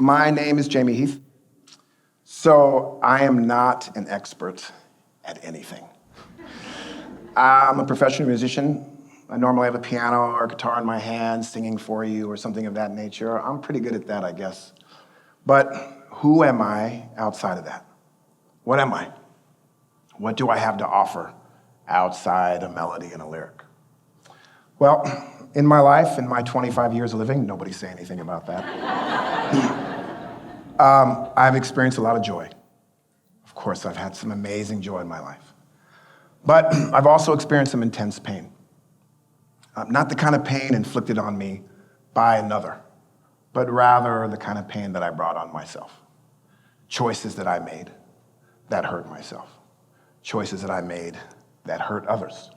My name is Jamey Heath. So I am not an expert at anything. I'm a professional musician. I normally have a piano or a guitar in my hand singing for you or something of that nature. I'm pretty good at that, I guess. But who am I outside of that? What am I? What do I have to offer outside a melody and a lyric? Well, in my life, in my 25 years of living, nobody say anything about that. I've experienced a lot of joy. Of course, I've had some amazing joy in my life. But I've also experienced some intense pain. Not the kind of pain inflicted on me by another, but rather the kind of pain that I brought on myself. Choices that I made that hurt myself. Choices that I made that hurt others.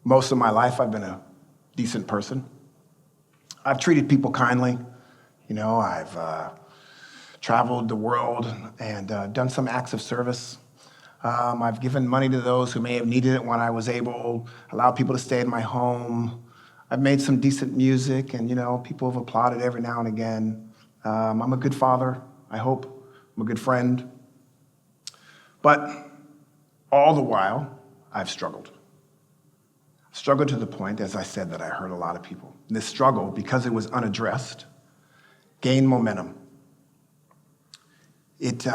Most of my life, I've been a decent person. I've treated people kindly. I've traveled the world and done some acts of service. I've given money to those who may have needed it when I was able, allowed people to stay in my home. I've made some decent music, and people have applauded every now and again. I'm a good father, I hope. I'm a good friend. But all the while, I've struggled. Struggled to the point, as I said, that I hurt a lot of people. And this struggle, because it was unaddressed, gained momentum. It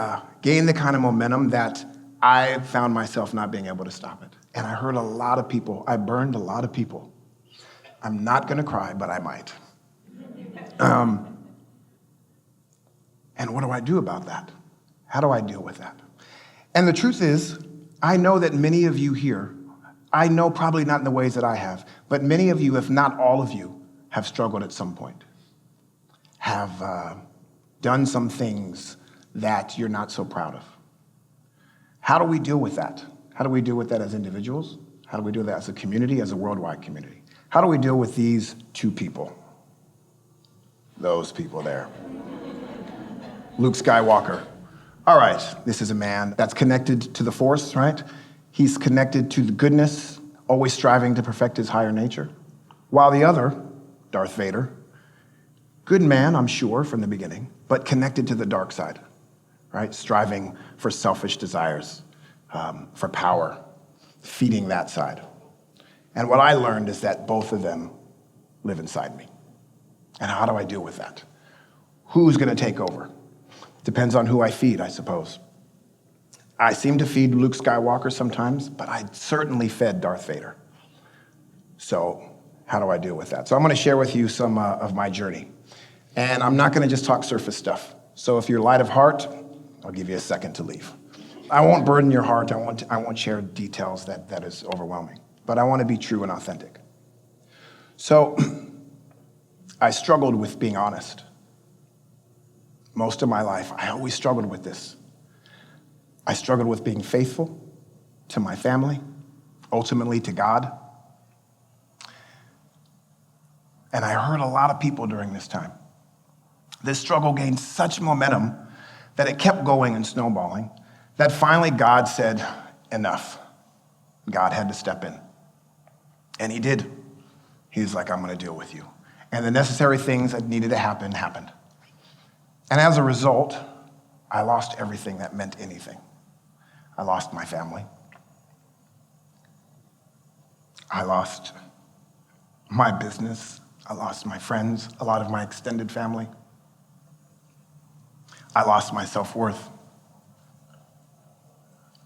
gained the kind of momentum that I found myself not being able to stop it. And I hurt a lot of people. I burned a lot of people. I'm not going to cry, but I might. And what do I do about that? How do I deal with that? And the truth is, I know that many of you here, I know probably not in the ways that I have, but many of you, if not all of you, have struggled at some point, have done some things that you're not so proud of. How do we deal with that? How do we deal with that as individuals? How do we do that as a community, as a worldwide community? How do we deal with these two people? Those people there. Luke Skywalker. All right, this is a man that's connected to the Force, right? He's connected to the goodness, always striving to perfect his higher nature. While the other, Darth Vader, good man, I'm sure, from the beginning, but connected to the dark side, right? Striving for selfish desires, for power, feeding that side. And what I learned is that both of them live inside me. And how do I deal with that? Who's going to take over? Depends on who I feed, I suppose. I seem to feed Luke Skywalker sometimes, but I certainly fed Darth Vader. So how do I deal with that? So I'm going to share with you some of my journey. And I'm not going to just talk surface stuff. So if you're light of heart, I'll give you a second to leave. I won't burden your heart. I won't share details that is overwhelming. But I want to be true and authentic. So I struggled with being honest. Most of my life, I always struggled with this. I struggled with being faithful to my family, ultimately to God. And I hurt a lot of people during this time. This struggle gained such momentum that it kept going and snowballing, that finally God said, enough. God had to step in. And he did. He was like, I'm going to deal with you. And the necessary things that needed to happen, happened. And as a result, I lost everything that meant anything. I lost my family. I lost my business. I lost my friends, a lot of my extended family. I lost my self-worth.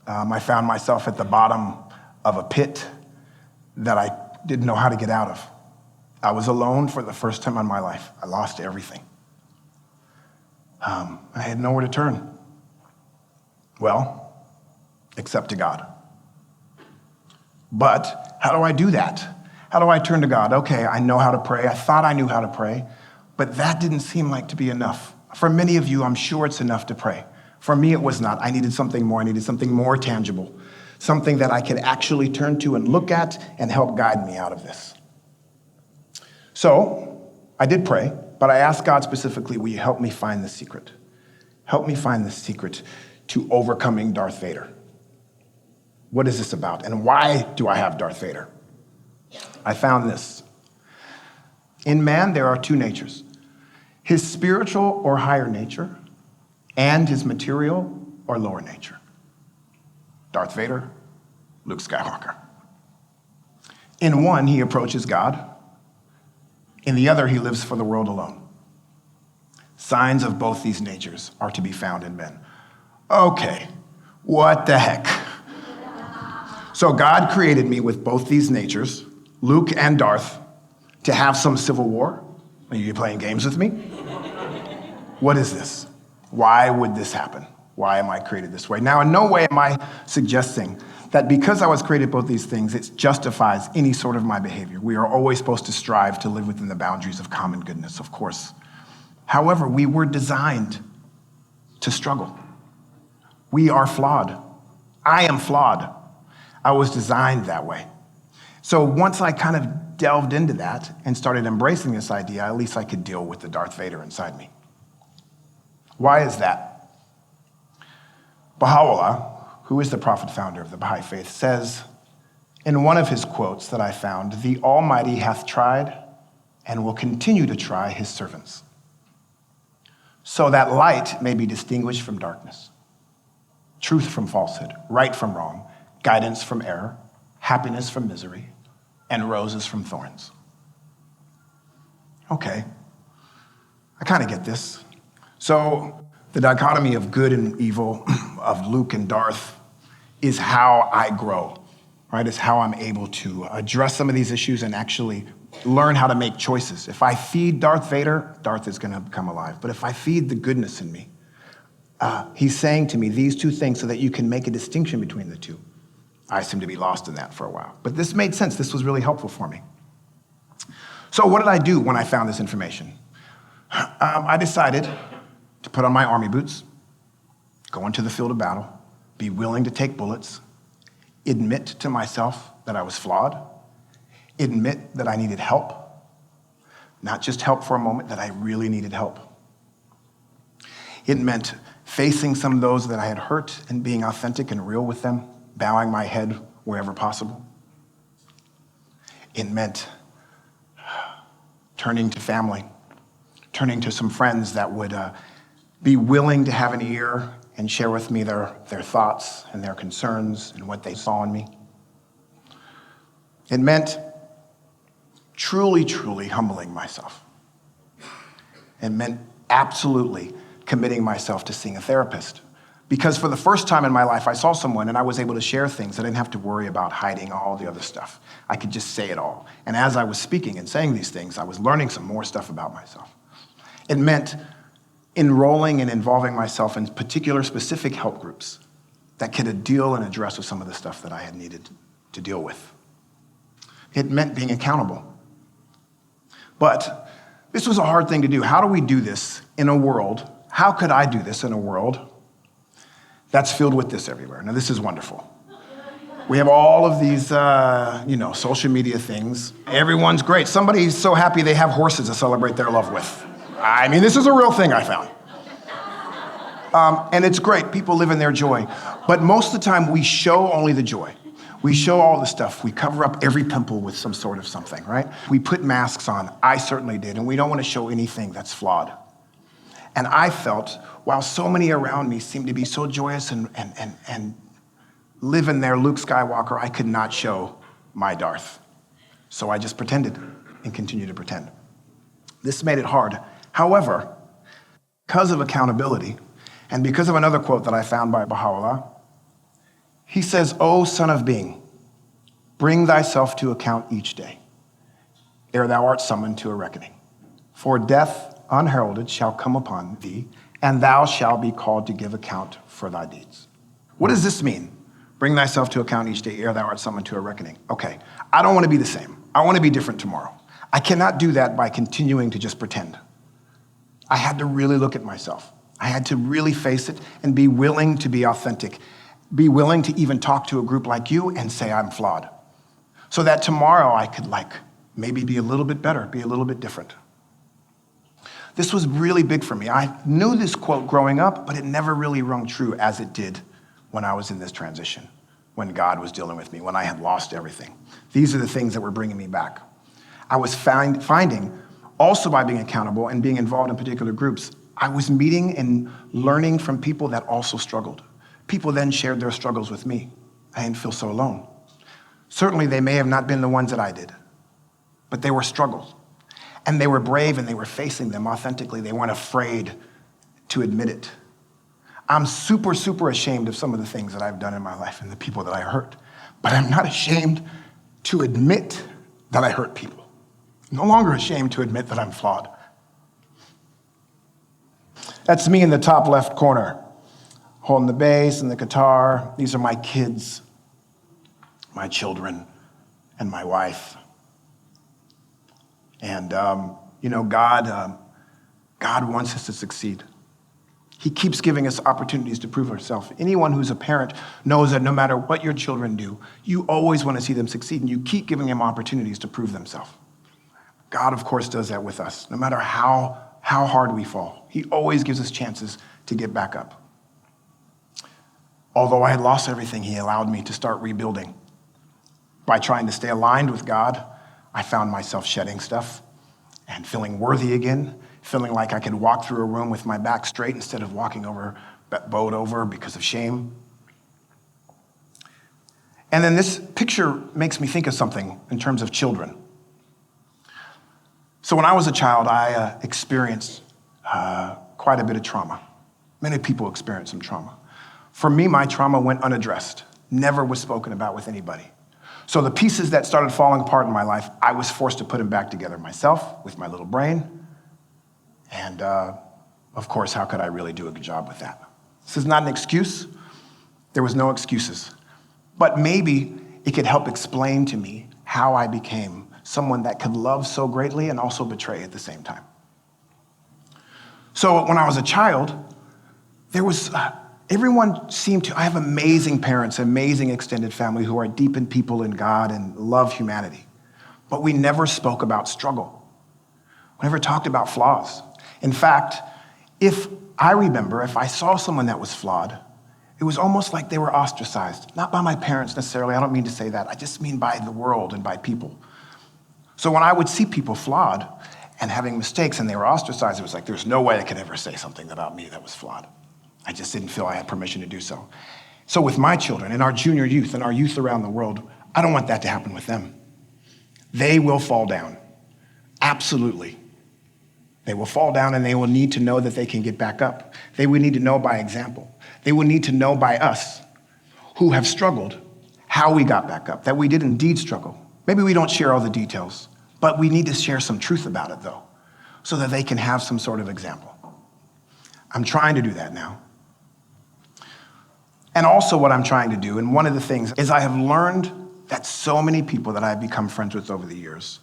I found myself at the bottom of a pit that I didn't know how to get out of. I was alone for the first time in my life. I lost everything. I had nowhere to turn. Well, except to God. But how do I do that? How do I turn to God? Okay, I know how to pray. I thought I knew how to pray, but that didn't seem like to be enough. For many of you, I'm sure it's enough to pray. For me, it was not. I needed something more. I needed something more tangible, something that I could actually turn to and look at and help guide me out of this. So I did pray, but I asked God specifically, will you help me find the secret? Help me find the secret to overcoming Darth Vader. What is this about? And why do I have Darth Vader? I found this. In man, there are two natures, his spiritual or higher nature and his material or lower nature. Darth Vader, Luke Skywalker. In one, he approaches God. In the other, he lives for the world alone. Signs of both these natures are to be found in men. Okay, what the heck? So God created me with both these natures, Luke and Darth, to have some civil war? Are you playing games with me? What is this? Why would this happen? Why am I created this way? Now, in no way am I suggesting that because I was created both these things, it justifies any sort of my behavior. We are always supposed to strive to live within the boundaries of common goodness, of course. However, we were designed to struggle. We are flawed. I am flawed. I was designed that way. So once I kind of delved into that and started embracing this idea, at least I could deal with the Darth Vader inside me. Why is that? Baha'u'llah, who is the prophet founder of the Baha'i faith, says in one of his quotes that I found, "The Almighty hath tried and will continue to try his servants, so that light may be distinguished from darkness, truth from falsehood, right from wrong, guidance from error, happiness from misery, and roses from thorns." Okay, I kind of get this. So the dichotomy of good and evil, of Luke and Darth, is how I grow, right? It's how I'm able to address some of these issues and actually learn how to make choices. If I feed Darth Vader, Darth is going to come alive. But if I feed the goodness in me, he's saying to me these two things so that you can make a distinction between the two. I seem to be lost in that for a while. But this made sense. This was really helpful for me. So what did I do when I found this information? I decided to put on my army boots, go into the field of battle, be willing to take bullets, admit to myself that I was flawed, admit that I needed help, not just help for a moment, that I really needed help. It meant facing some of those that I had hurt and being authentic and real with them, bowing my head wherever possible. It meant turning to family, turning to some friends that would be willing to have an ear and share with me their thoughts and their concerns and what they saw in me. It meant truly, truly humbling myself. It meant absolutely committing myself to seeing a therapist. Because for the first time in my life, I saw someone and I was able to share things. I didn't have to worry about hiding all the other stuff. I could just say it all. And as I was speaking and saying these things, I was learning some more stuff about myself. It meant enrolling and involving myself in particular specific help groups that could deal and address with some of the stuff that I had needed to deal with. It meant being accountable. But this was a hard thing to do. How do we do this in a world? How could I do this in a world that's filled with this everywhere? Now, this is wonderful. We have all of these, social media things. Everyone's great. Somebody's so happy they have horses to celebrate their love with. I mean, this is a real thing I found. And it's great. People live in their joy. But most of the time, we show only the joy. We show all the stuff. We cover up every pimple with some sort of something, right? We put masks on. I certainly did. And we don't want to show anything that's flawed. And I felt, while so many around me seemed to be so joyous and live in their Luke Skywalker, I could not show my Darth. So I just pretended and continued to pretend. This made it hard. However, because of accountability, and because of another quote that I found by Baha'u'llah, he says, "O son of being, bring thyself to account each day, ere thou art summoned to a reckoning. For death unheralded shall come upon thee, and thou shalt be called to give account for thy deeds." What does this mean? Bring thyself to account each day, ere thou art summoned to a reckoning. Okay, I don't want to be the same. I want to be different tomorrow. I cannot do that by continuing to just pretend. I had to really look at myself. I had to really face it and be willing to be authentic, be willing to even talk to a group like you and say I'm flawed, so that tomorrow I could maybe be a little bit better, be a little bit different. This was really big for me. I knew this quote growing up, but it never really rung true as it did when I was in this transition, when God was dealing with me, when I had lost everything. These are the things that were bringing me back. I was finding Also by being accountable and being involved in particular groups, I was meeting and learning from people that also struggled. People then shared their struggles with me. I didn't feel so alone. Certainly they may have not been the ones that I did, but they were struggles. And they were brave and they were facing them authentically. They weren't afraid to admit it. I'm super, super ashamed of some of the things that I've done in my life and the people that I hurt. But I'm not ashamed to admit that I hurt people. I'm no longer ashamed to admit that I'm flawed. That's me in the top left corner, holding the bass and the guitar. These are my kids, my children, and my wife. And, God wants us to succeed. He keeps giving us opportunities to prove ourselves. Anyone who's a parent knows that no matter what your children do, you always want to see them succeed, and you keep giving them opportunities to prove themselves. God, of course, does that with us. No matter how hard we fall, he always gives us chances to get back up. Although I had lost everything, he allowed me to start rebuilding. By trying to stay aligned with God, I found myself shedding stuff and feeling worthy again, feeling like I could walk through a room with my back straight instead of bowed over because of shame. And then this picture makes me think of something in terms of children. So when I was a child, I experienced quite a bit of trauma. Many people experience some trauma. For me, my trauma went unaddressed, never was spoken about with anybody. So the pieces that started falling apart in my life, I was forced to put them back together myself with my little brain. And of course, how could I really do a good job with that? This is not an excuse. There was no excuses. But maybe it could help explain to me how I became someone that could love so greatly and also betray at the same time. So when I was a child, everyone seemed to, I have amazing parents, amazing extended family who are deep in people in God and love humanity. But we never spoke about struggle. We never talked about flaws. In fact, if I saw someone that was flawed, it was almost like they were ostracized. Not by my parents necessarily, I don't mean to say that. I just mean by the world and by people. So when I would see people flawed and having mistakes and they were ostracized, it was like, there's no way I could ever say something about me that was flawed. I just didn't feel I had permission to do so. So with my children and our junior youth and our youth around the world, I don't want that to happen with them. They will fall down. Absolutely. They will fall down and they will need to know that they can get back up. They will need to know by example. They will need to know by us who have struggled how we got back up, that we did indeed struggle. Maybe we don't share all the details, but we need to share some truth about it though, so that they can have some sort of example. I'm trying to do that now. And also what I'm trying to do, and one of the things is I have learned that so many people that I've become friends with over the years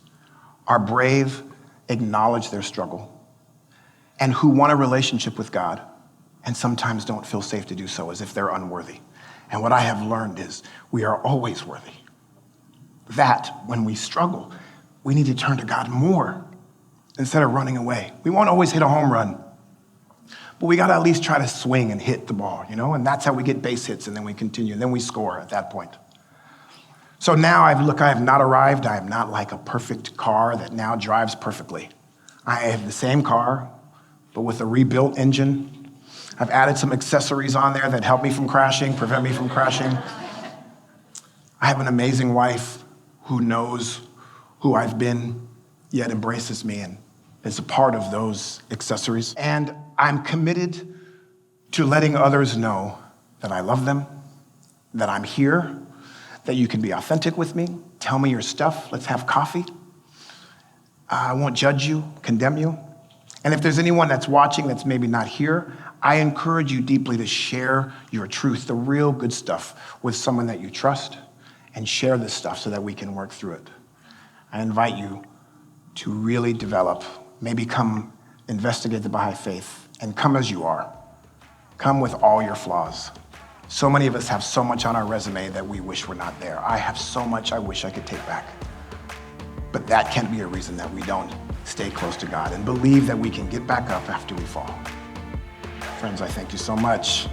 are brave, acknowledge their struggle, and who want a relationship with God and sometimes don't feel safe to do so as if they're unworthy. And what I have learned is we are always worthy. That when we struggle, we need to turn to God more instead of running away. We won't always hit a home run, but we got to at least try to swing and hit the ball, and that's how we get base hits, and then we continue, and then we score at that point. So now I have not arrived. I am not like a perfect car that now drives perfectly. I have the same car, but with a rebuilt engine. I've added some accessories on there that help me from crashing, prevent me from crashing. I have an amazing wife who knows who I've been, yet embraces me and is a part of those accessories. And I'm committed to letting others know that I love them, that I'm here, that you can be authentic with me, tell me your stuff, let's have coffee. I won't judge you, condemn you. And if there's anyone that's watching that's maybe not here, I encourage you deeply to share your truth, the real good stuff, with someone that you trust, and share this stuff so that we can work through it. I invite you to really develop, maybe come investigate the Baha'i faith, and come as you are. Come with all your flaws. So many of us have so much on our resume that we wish were not there. I have so much I wish I could take back. But that can't be a reason that we don't stay close to God and believe that we can get back up after we fall. Friends, I thank you so much.